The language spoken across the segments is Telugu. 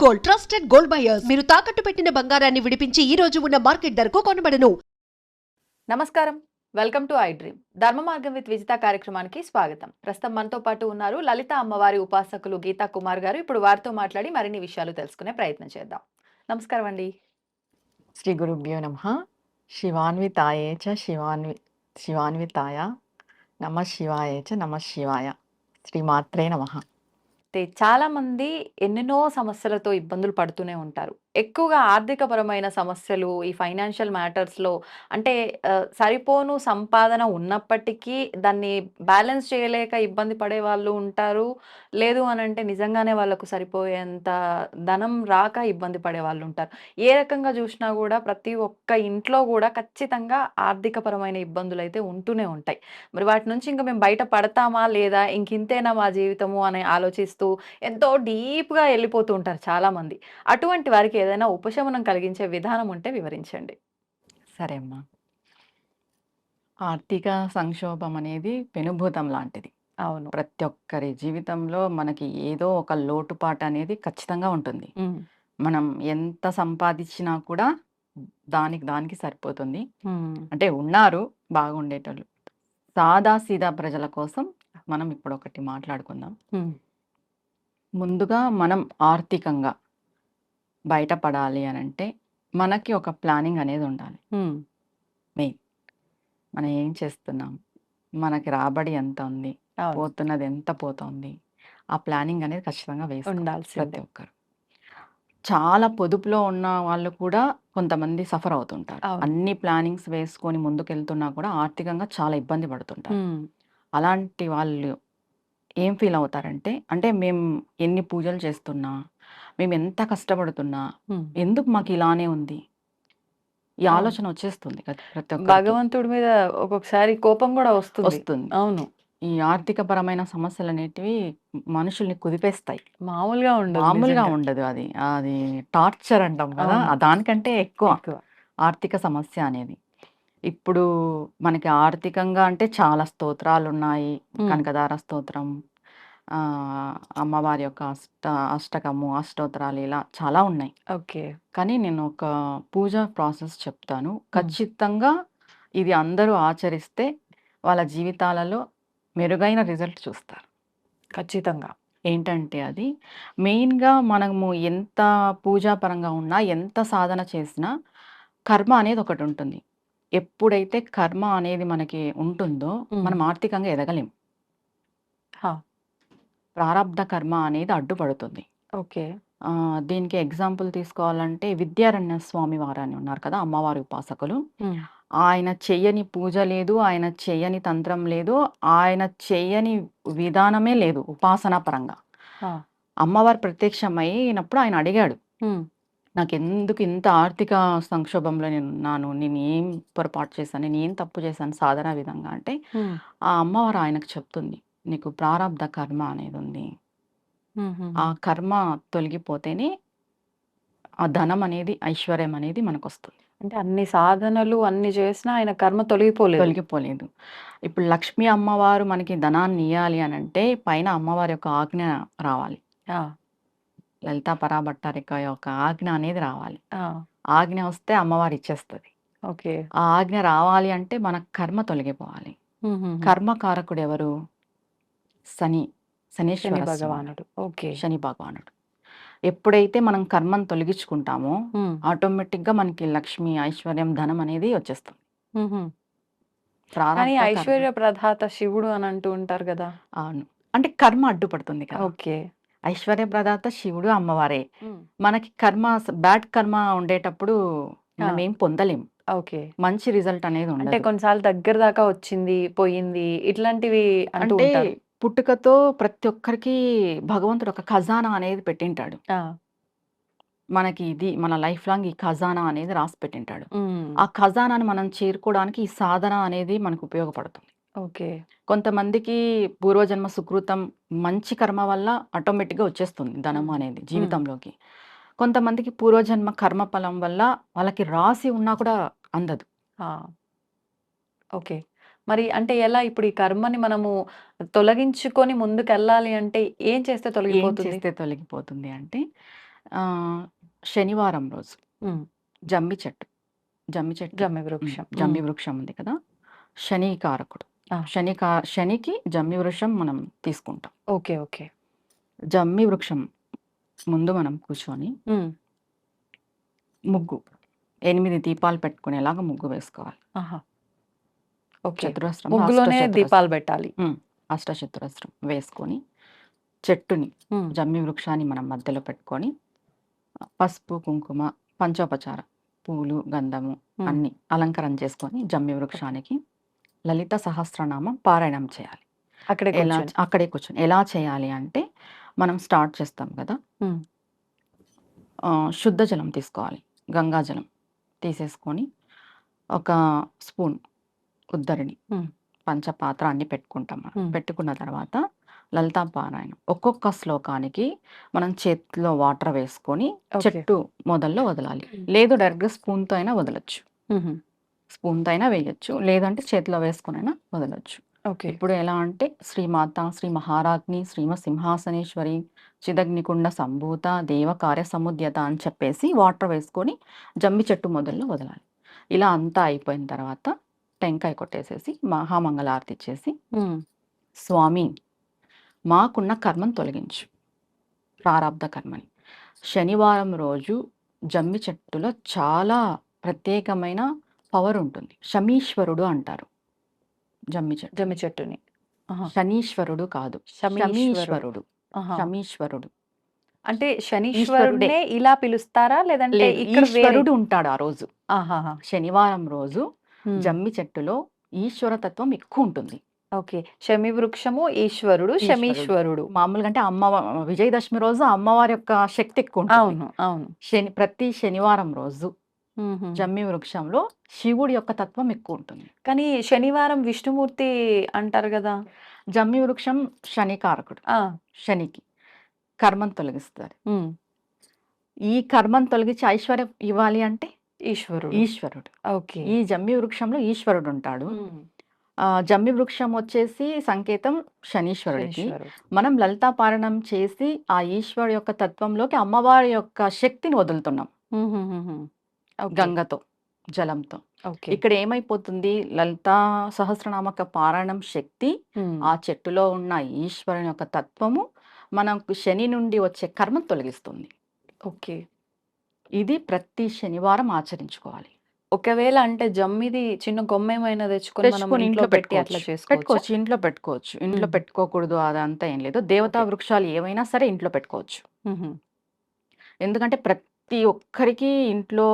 Gold, trusted gold buyers. మీరు తాకట్టు పెట్టిన బంగారాన్ని విడిపించి ఈ రోజు ఉన్న మార్కెట్ ధరకు కొనబడను. నమస్కారం. Welcome to I dream. ధర్మ మార్గం విత్ విజిత కార్యక్రమానికి స్వాగతం. ప్రస్తుతం మనతో పాటు ఉన్నారు లలిత అమ్మవారి ఉపాసకులు గీతా కుమార్ గారు. ఇప్పుడు వారితో మాట్లాడి మరిన్ని విషయాలు తెలుసుకునే ప్రయత్నం చేద్దాం. నమస్కారం అండి. శ్రీ గురుభ్యో నమః. శివాన్వితాయే చ శివాన్వితాయ నమః శివాయ చ నమః శివాయ. శ్రీమాత్రే నమః. చాలా మంది ఎన్నెన్నో సమస్యలతో ఇబ్బందులు పడుతూనే ఉంటారు. ఎక్కువగా ఆర్థికపరమైన సమస్యలు, ఈ ఫైనాన్షియల్ మ్యాటర్స్‌లో అంటే సరిపోను సంపాదన ఉన్నప్పటికీ దాన్ని బ్యాలెన్స్ చేయలేక ఇబ్బంది పడేవాళ్ళు ఉంటారు. లేదు అనంటే నిజంగానే వాళ్ళకు సరిపోయేంత ధనం రాక ఇబ్బంది పడేవాళ్ళు ఉంటారు. ఏ రకంగా చూసినా గూడా ప్రతి ఒక్క ఇంట్లో గూడా ఖచ్చితంగా ఆర్థికపరమైన ఇబ్బందులైతే ఉంటూనే ఉంటాయి. మరి వాటి నుంచి ఇంక మేము బయట పడతామా? లేదా ఇంకింతేనా మా జీవితము అని ఆలోచిస్తూ ఎంతో డీప్‌గా ఎళ్ళిపోతూ ఉంటారు చాలామంది. అటువంటి వారికి ఏదైనా ఉపశమనం కలిగించే విధానం ఉంటే వివరించండి. సరే అమ్మా. ఆర్థిక సంక్షోభం అనేది పెనుభూతం లాంటిది. అవును. ప్రతి ఒక్కరి జీవితంలో మనకి ఏదో ఒక లోటుపాటు అనేది ఖచ్చితంగా ఉంటుంది. హ్మ్. మనం ఎంత సంపాదించినా కూడా దానికి సరిపోతుంది. హ్మ్. అంటే ఉన్నారు బాగుండేటోళ్ళు. సాదాసీదా ప్రజల కోసం మనం ఇప్పుడొకటి మాట్లాడుకుందాం. హ్మ్. ముందుగా మనం ఆర్థికంగా బయటపడాలి అనంటే మనకి ఒక ప్లానింగ్ అనేది ఉండాలి. హ్మ్. మెయిన్. మనం ఏం చేస్తున్నాం? మనకి రాబడి ఎంత ఉంది? అవును. పోతున్నది ఎంత పోతోంది? ఆ ప్లానింగ్ అనేది ఖచ్చితంగా వేసుకోవాలి ఉండాల్సిందే. ప్రతి ఒక్కరు. చాలా పొదుపులో ఉన్న వాళ్ళు కూడా కొంతమంది సఫర్ అవుతుంటారు. అవును. అన్ని ప్లానింగ్స్ వేసుకొని ముందుకెళ్తున్నా కూడా ఆర్థికంగా చాలా ఇబ్బంది పడుతుంటారు. హ్మ్. అలాంటి వాళ్ళు ఏం ఫీల్ అవుతారంటే, అంటే మేము ఎన్ని పూజలు చేస్తున్నా, మేము ఎంత కష్టపడుతున్నా, హ్మ్. ఎందుకు మాకు ఇలానే ఉంది? ఈ అవును. ఆలోచన వచ్చేస్తుంది ప్రతి ఒక్కరికి. భగవంతుడి మీద ఒక్కొక్కసారి కోపం గూడా వస్తుంది. వస్తుంది. అవును. ఈ ఆర్థికపరమైన సమస్యలనేటివి మనుషుల్ని కుదిపేస్తాయి. మామూలుగా ఉండదు మామూలుగా నిజంగా. ఉండదు అది. అది టార్చర్ అంటాం కదా! అవును. దానికంటే ఎక్కువ ఎక్కువ. ఆర్థిక సమస్య అనేది. ఇప్పుడు మనకి ఆర్థికంగా అంటే చాలా స్తోత్రాలున్నాయి. హ్మ్. కనకదార స్తోత్రం, అమ్మవారి యొక్క అష్టకము, అష్టోత్తరాలు ఇలా చాలా ఉన్నాయి. ఓకే. కానీ నేను ఒక పూజ ప్రాసెస్ చెప్తాను. హ్మ్. ఖచ్చితంగా ఇది అందరూ ఆచరిస్తే వాళ్ళ జీవితాలలో మెరుగైన రిజల్ట్ చూస్తారు. ఖచ్చితంగా. ఏంటంటే అది మెయిన్‌గా మనము ఎంత పూజాపరంగా ఉన్నా, ఎంత సాధన చేసినా కర్మ అనేది ఒకటుంటుంది. ఎప్పుడైతే కర్మ అనేది మనకి ఉంటుందో హ్మ్. మనం ఆర్థికంగా ఎదగలేం. హా! ప్రారబ్ధ కర్మ అనేది అడ్డుపడుతుంది. ఓకే. దీనికి ఎగ్జాంపుల్ తీసుకోవాలంటే విద్యారణ్య స్వామి వారని ఉన్నారు కదా! అమ్మవారి ఉపాసకులు. హ్మ్. ఆయన చెయ్యని పూజ లేదు. ఆయన చెయ్యని తంత్రం లేదు. ఆయన చెయ్యని విధానమే లేదు ఉపాసనా పరంగా. ఆ! అమ్మవారు ప్రత్యక్షమైనప్పుడు ఆయన అడిగాడు. హ్మ్. నాకెందుకు ఇంత ఆర్థిక సంక్షోభంలో నేనున్నాను. నేనేం పొరపాటు చేశాను? నేనేం తప్పు చేశాను సాధనా విధంగా అంటే, హ్మ్. ఆ అమ్మవారు ఆయనకు చెప్తుంది. నీకు ప్రారబ్ధ కర్మ అనేదుంది. హుహుహు. ఆ కర్మ తొలగిపోతేనే ఆ ధనం అనేది, ఐశ్వర్యం అనేది మనకొస్తుంది. అంటే అన్ని సాధనలు అన్ని చేసినా ఆయన కర్మ తొలగిపోలేదు. తొలగిపోలేదు. ఇప్పుడు లక్ష్మీ అమ్మవారు మనకి ధనాన్నియ్యాలి అనంటే పైన అమ్మవారి యొక్క ఆజ్ఞ రావాలి. ఆ! లలితా పరాభట్టారిక యొక్క ఆజ్ఞ అనేది రావాలి. ఆ! ఆజ్ఞ వస్తే అమ్మవారు ఇచ్చేస్తది. ఓకే. ఆ ఆజ్ఞ రావాలి అంటే మన కర్మ తొలగిపోవాలి. హుహుహు. కర్మకారకుడెవరు? శని. శని శనీశ్వర స్వామి. భగవానుడు. ఓకే. శని భగవానుడు. ఎప్పుడైతే మనం కర్మను తొలగించుకుంటామో హ్మ్. ఆటోమేటిక్‌గా మనకి లక్ష్మి, ఐశ్వర్యం, ధనం అనేది వచ్చేస్తుంది. హుహు. కానీ ప్రారబ్ధ కర్మ. ఐశ్వర్య ప్రదాత శివుడు అని అంటూ ఉంటారు గదా! అవును. అంటే కర్మ అడ్డుపడుతుంది కదా! ఓకే. ఐశ్వర్య ప్రదాత శివుడు, అమ్మవారే. హ్మ్. మనకి బ్యాడ్ కర్మ ఉండేటప్పుడు ఆ! మనమేం పొందలేం. ఓకే. మంచి రిజల్ట్ అనేది అంటే ఉండదు. కొన్నిసార్లు దగ్గర దాకా వచ్చింది, పోయింది ఇట్లాంటివి అంటూ అంటే ఉంటారు. పుట్టుకతో ప్రతి ఒక్కరికి భగవంతుడు ఒక ఖజానా అనేది పెట్టింటాడు. ఆ! మనకి ఇది మన లైఫ్ లాంగ్ ఈ ఖజానా అనేది రాసి పెట్టింటాడు. హ్మ్. ఆ ఖజానాని మనం చేరుకోవడానికి ఈ సాధన అనేది మనకు ఉపయోగపడుతుంది. ఓకే. కొంతమందికి పూర్వజన్మ సుకృతం మంచి కర్మ వల్ల ఆటోమేటిక్‌గా వచ్చేస్తుంది ధనం హ్మ్. అనేది హ్మ్. జీవితంలోకి. కొంతమందికి పూర్వజన్మ కర్మఫలం వల్ల వాళ్ళకి రాసి ఉన్నా కూడా అందదు. ఆ! ఓకే. మరి అంటే ఎలా ఇప్పుడు ఈ కర్మని మనము తొలగించుకొని ముందుకెళ్ళాలి అంటే ఏం చేస్తే ఏం తొలగిపోతుంది? చేస్తే తొలగిపోతుంది అంటే, శనివారం రోజు హ్మ్. జమ్మి చెట్టు జమ్మి చెట్టు జమ్మి వృక్షం. జమ్మి వృక్షం ఉంది కదా, శని కారకుడు. ఆ! శనికి జమ్మి వృక్షం మనం తీసుకుంటాం. ఓకే. ఓకే. జమ్మి వృక్షం ముందు మనం కూర్చొని హ్మ్. ముగ్గు 8 దీపాలు పెట్టుకునేలాగా ముగ్గు వేసుకోవాలి. ఆహా! ఓకే. చతురస్రం ముగ్గులోనే దీపాలు పెట్టాలి. అష్టచతురస్రం వేసుకొని చెట్టుని హ్మ్. జమ్మి వృక్షాన్ని మనం మధ్యలో పెట్టుకొని పసుపు కుంకుమ పంచోపచార పూలు గంధము హ్మ్. అన్ని అలంకరణ చేసుకొని జమ్మి వృక్షానికి లలిత సహస్రనామం పారాయణం చేయాలి. అక్కడే కూర్చొని. అక్కడే కూర్చొని ఎలా చేయాలి అంటే మనం స్టార్ట్ చేస్తాం కదా, హ్మ్. శుద్ధ జలం తీసుకోవాలి. గంగా జలం తీసేసుకొని ఒక స్పూన్ ఉద్దరిని హ్మ్. పంచపాత్ర అన్ని పెట్టుకుంటాం. మనం హ్మ్. పెట్టుకున్న తర్వాత లలితా పారాయణం ఒక్కొక్క శ్లోకానికి మనం చేతిలో వాటర్ వేసుకొని ఓకే. చెట్టు మొదల్లో వదలాలి. లేదు డైరెక్ట్గా స్పూన్తో అయినా వదలొచ్చు, హుహు. స్పూన్తో అయినా వేయొచ్చు, లేదంటే చేతిలో వేసుకునైనా వదలొచ్చు. ఓకే. ఇప్పుడు ఎలా అంటే శ్రీమాత శ్రీ మహారాజ్ని శ్రీమ సింహాసనేశ్వరి చిదగ్నికుండ సంభూత దేవకార్య సముద్యత అని చెప్పేసి వాటర్ వేసుకొని జమ్మి చెట్టు మొదల్లో వదలాలి. ఇలా అంతా అయిపోయిన తర్వాత టెంకాయ కొట్టేసేసి మహామంగళారతి ఇచ్చేసి, హ్మ్. స్వామి మాకున్న కర్మను తొలగించు, ప్రారంధ కర్మని. శనివారం రోజు జమ్మి చెట్టులో చాలా ప్రత్యేకమైన పవర్ ఉంటుంది. శమీశ్వరుడు అంటారు జమ్మి చెట్టు. జమ్మి చెట్టుని. ఆహా! శనీశ్వరుడు కాదు, శమీశ్వరుడు. శమీశ్వరుడు. ఆహా! శమీశ్వరుడు. అంటే ఈశ్వరుడే. శనీశ్వరుడినే ఇలా పిలుస్తారా? లేదంటే లేదు, ఇక్కడ వేరే? ఈశ్వరుడు ఉంటాడు ఆ రోజు. ఆహాహా! శనివారం రోజు హ్మ్. జమ్మి చెట్టులో ఈశ్వరతత్వం ఎక్కువ ఉంటుంది. ఓకే. శమి వృక్షము ఈశ్వరుడు, ఈశ్వరుడు. శమీశ్వరుడు. మామూలుగా అంటే విజయదశమి రోజు అమ్మవారి యొక్క శక్తి ఎక్కువ ఉంటుంది. అవును. అవును. ప్రతి శనివారం రోజు హుహు. జమ్మి వృక్షంలో శివుడి యొక్క తత్వం ఎక్కువ ఉంటుంది. కానీ శనివారం విష్ణుమూర్తి అంటారు గదా! జమ్మి వృక్షం శనికారకుడు. ఆ! శనికి కర్మను తొలగిస్తారు. హ్మ్. ఈ కర్మను తొలగించి ఐశ్వర్యం ఇవ్వాలి అంటే ఈశ్వరుడు. ఈశ్వరుడు. ఓకే. ఈ జమ్మి వృక్షంలో ఈశ్వరుడు ఉంటాడు. హ్మ్. జమ్మి వృక్షం వచ్చేసి సంకేతం శనీశ్వరుడికి. శనీశ్వరుడు. మనం లలితా పారాయణం చేసి ఆ ఈశ్వరుడు యొక్క తత్వంలోకి అమ్మవారి యొక్క శక్తిని వదులుతున్నాం హుహుహుహు. ఓకే. గంగతో, జలంతో. ఓకే. ఇక్కడ ఏమైపోతుంది, లలితా సహస్రనామక పారాయణం శక్తి హ్మ్. ఆ చెట్టులో ఉన్న ఈశ్వరుని యొక్క తత్వము మనకు శని నుండి వచ్చే కర్మను తొలగిస్తుంది. ఓకే. ఇది ప్రతి శనివారం ఆచరించుకోవాలి. ఒకవేళ అంటే జమ్మిది చిన్న కొమ్మేమైనా తెచ్చుకొని మనం తెచ్చుకొని ఇంట్లో పెట్టి అట్లా చేసుకోవచ్చా? పెట్టుకోవచ్చు. ఇంట్లో పెట్టుకోవచ్చు. ఇంట్లో హ్మ్. పెట్టుకోకూడదు అదంతా ఏం లేదు. దేవతా ఓకే. వృక్షాలు ఏవైనా సరే ఇంట్లో పెట్టుకోవచ్చు. హుహు. ఎందుకంటే ప్రతి ఒక్కరికి ఇంట్లో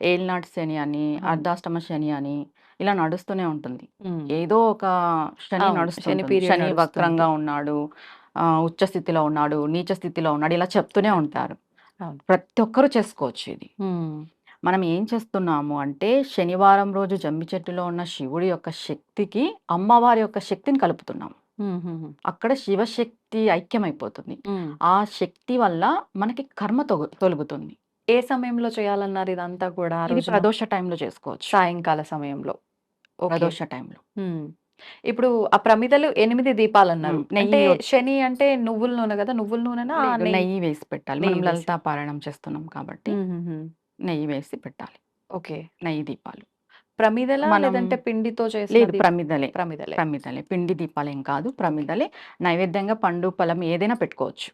ఏలినాటి శని అని, అవును. అర్ధాష్టమ శని అని ఇలా నడుస్తూనే ఉంటుంది. హ్మ్. ఏదో ఒక శని అవును. శని నడుస్తుంటుంది. పీరియడ్ శని నడుస్తుంటుంది. వక్రంగా ఉన్నాడు, ఉచ్చ స్థితిలో ఉన్నాడు, నీచ స్థితిలో ఉన్నాడు, ఇలా చెప్తూనే ఉంటారు. అవును. ప్రతి ఒక్కరు చేసుకోవచ్చు ఇది. హ్మ్. మనం ఏం చేస్తున్నాము అంటే శనివారం రోజు జమ్మి చెట్టులో ఉన్న శివుడి యొక్క శక్తికి అమ్మవారి యొక్క శక్తిని కలుపుతున్నాం. హుహుహు. అక్కడ శివశక్తి ఐక్యమైపోతుంది. హ్మ్. ఆ శక్తి వల్ల మనకి కర్మ తొలుగుతుంది. ఏ సమయంలో చేయాలన్నారు ఇదంతా కూడా ఆ ఇది రోజున? ప్రదోష టైంలో చేసుకోవచ్చు. సాయంకాల సమయంలో. ఓకే. ప్రదోష టైంలో. హ్మ్. ఇప్పుడు ఆ ప్రమిదలు 8 దీపాలన్నారు. నెయ్యి అంటే శని అంటే నువ్వుల నూనె గదా! నువ్వుల నూనెనా? ఆ లేదు, నెయ్యి? నెయ్యి వేసి పెట్టాలి. నెయ్యి మనం వేసి. లలితా పారాయణం చేస్తున్నాం కాబట్టి హుహుహు. నెయ్యి వేసి పెట్టాలి. ఓకే. నెయ్యి దీపాలు. ప్రమిదలా? మనం లేదంటే పిండితో చేసిన లేదు, ప్రమిదలే. ప్రమిదలే. ప్రమిదలే. పిండి దీపాలేం కాదు, ఓకే. ప్రమిదలే. నైవేద్యంగా పండు, ఫలం ఏదైనా పెట్టుకోవచ్చు.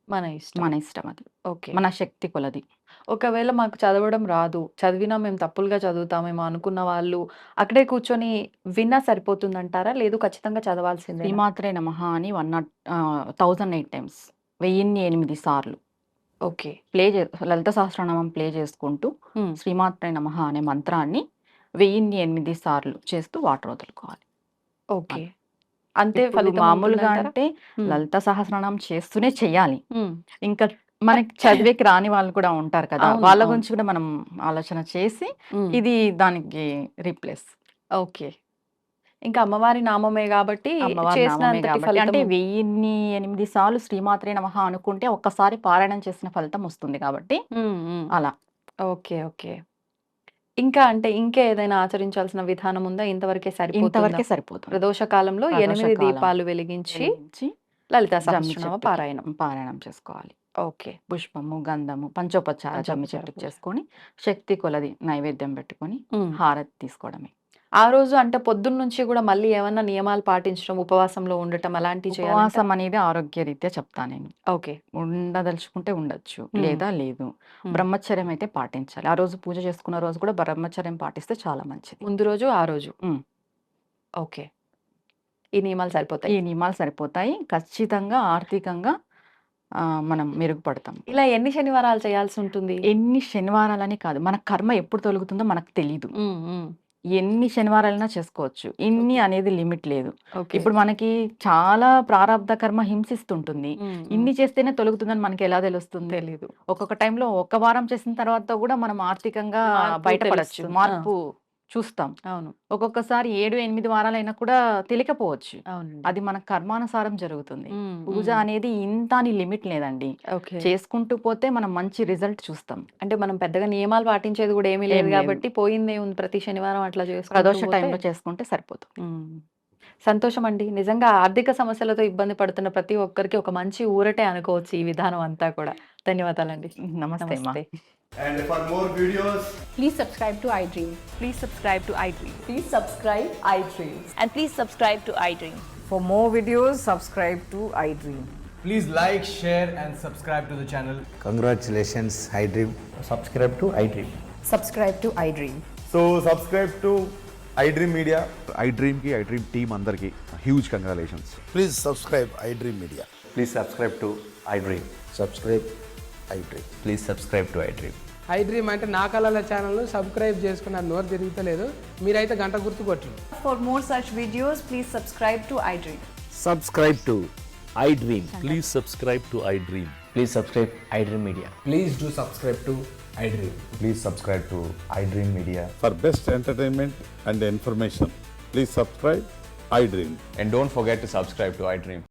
మన ఇష్టం. మన ఇష్టం అది. ఓకే. మన శక్తి కొలది. ఒకవేళ మాకు చదవడం రాదు, చదివినా మేము తప్పులుగా చదువుతామేమో అనుకున్న వాళ్ళు అక్కడే కూర్చొని విన్నా సరిపోతుందంటారా? లేదు ఖచ్చితంగా చదవాల్సిందేనా? శ్రీమాత్రే నమః అని 1008 టైమ్స్ 1008 సార్లు ఓకే. లలిత సహస్రనామం ప్లే చేసుకుంటూ హ్మ్. శ్రీమాత్రే నమః అనే మంత్రాన్ని 1008 సార్లు చేస్తూ వాటర్ వదులుకోవాలి. ఓకే. అది. అంతే ఇప్పుడు ఫలితం మామూలుగా ఉంటుందంటారా? అంటే హ్మ్. లలిత సహస్రనామం చేస్తూనే చెయ్యాలి. హ్మ్. ఇంకా మనకి చదివేకి రాని వాళ్ళు కూడా ఉంటారు కదా, అవును. వాళ్ళ అవును. గురించి కూడా మనం ఆలోచన చేసి హ్మ్. ఇది దానికి రీప్లేస్. ఓకే. ఇంకా అమ్మవారి నామమే గాబట్టి అమ్మవారి చేసిన నామమే అంతటి కాబట్టి ఫలితం అంటే 1008 సార్లు శ్రీమాత్రే నమః అనుకుంటే ఒక్కసారి పారాయణం చేసిన ఫలితం వస్తుంది కాబట్టి హ్మ్. హ్మ్. అలా. ఓకే. ఓకే. ఇంకా అంటే ఇంకా ఏదైనా ఆచరించాల్సిన విధానం ఉందా? ఇంతవరకే సరిపోతుందా? ఇంతవరకే సరిపోతుంది. ప్రదోష కాలంలో 8 ప్రదోషకాలం దీపాలు వెలిగించి వెలిగించి లలితా జమ్మి సహస్రనామ చెట్టుకి పారాయణం. పారాయణం చేసుకోవాలి. ఓకే. పుష్పము, గంధము, పంచోపచార జమ్మి పంచోపచార చెట్టుకు పూజ. చేసుకొని శక్తి కొలది నైవేద్యం పెట్టుకొని హ్మ్. హారతి తీసుకోవడమే. ఆ రోజు అంటే పొద్దున్న నుంచి గూడా మళ్ళీ ఏమన్నా నియమాలు పాటించడం, ఉపవాసంలో ఉండటం అలాంటివి చేయాలంటే ఉపవాసం అనేది ఆరోగ్యరీత్యా చెప్తా నేను. ఓకే. ఉండదలుచుకుంటే ఉండొచ్చు. హ్మ్. లేదా లేదు. హ్మ్. బ్రహ్మచర్యం అయితే పాటించాలి. ఆ రోజు పూజ చేసుకున్న రోజు కూడా బ్రహ్మచర్యం పాటిస్తే చాలా మంచిది. ముందు రోజు, ఆ రోజు. హ్మ్. ఓకే. ఈ నియమాలు ఈ సరిపోతాయి. నియమాలు సరిపోతాయి. ఖచ్చితంగా ఆర్థికంగా మనం మెరుగుపడతాం. ఇలా ఎన్ని శనివారాలు చేయాల్సుంటుంది? ఎన్ని శనివారాలని కాదు. మన కర్మ ఎప్పుడు తొలగుతుందో మనకు తెలీదు. హ్మ్. హ్మ్. ఎన్ని శనివారాలైనా చేసుకోవచ్చు. ఇన్ని ఓకే. అనేది లిమిట్ లేదు. ఓకే. ఇప్పుడు మనకి చాలా ప్రారబ్ధ కర్మ హింసిస్తుంటుంది. హ్మ్. హ్మ్. ఇన్ని చేస్తేనే తొలగుతుందని మనకెలా తెలుస్తుంది? తెలీదు. ఒక్కొక్క టైంలో ఒక్క వారం చేసిన తర్వాత కూడా మనం ఆర్థికంగా మార్పు బయటపడొచ్చు. తెలుస్తుంది. ఆ! మార్పు చూస్తాం. అవును. ఒక్కొక్కసారి 7, 8 వారాలైనా కూడా తెలియకపోవచ్చు. అవునండి. అది మన కర్మానుసారం జరుగుతుంది. హ్మ్. పూజ హ్మ్. అనేది ఇంత అని లిమిట్ లేదండి. ఓకే. చేసుకుంటూ పోతే మనం మంచి రిజల్ట్ చూస్తాం. అంటే మనం పెద్దగా నియమాలు పాటించేది గూడా ఏమీ లేదు ఏం లేదు. గాబట్టి పోయిందేముంది ప్రతి శనివారం అట్లా చేసుకుంటూ ప్రదోష పోతే టైంలో చేసుకుంటే సరిపోతుంది. హ్మ్. సంతోషమండి. నిజంగా ఆర్థిక సమస్యలతో ఇబ్బంది పడుతున్న ప్రతి ఒక్కరికి ఒక మంచి ఊరటే అనుకోవచ్చు ఈ విధానం అంతా కూడా. ధన్యవాదాలండి. నమస్తే అమ్మా. నమస్తే. And for more videos, Please subscribe to iDream. Please subscribe to iDream. Please subscribe iDream. And please subscribe to iDream. For more videos, subscribe to iDream. please like, share, and subscribe to the channel. Congratulations, iDream. Subscribe to iDream. Subscribe to iDream. So subscribe to iDream Media. iDream की iDream team अंदर की huge congratulations. Please subscribe iDream Media. Please subscribe to iDream. Subscribe iDream. Please subscribe to iDream. iDream అంటే నా కళల ఛానల్ను సబ్స్క్రైబ్ చేసుకున్న నోరు తిరుగుతలేదు మీరైతే గంట గుర్తు కొట్టండి. For more such videos, please subscribe to iDream. Subscribe to iDream. Please subscribe to iDream. Please subscribe iDream Media. Please do subscribe to iDream. Please subscribe to iDream Media. For best entertainment and information, please subscribe iDream. And don't forget to subscribe to iDream.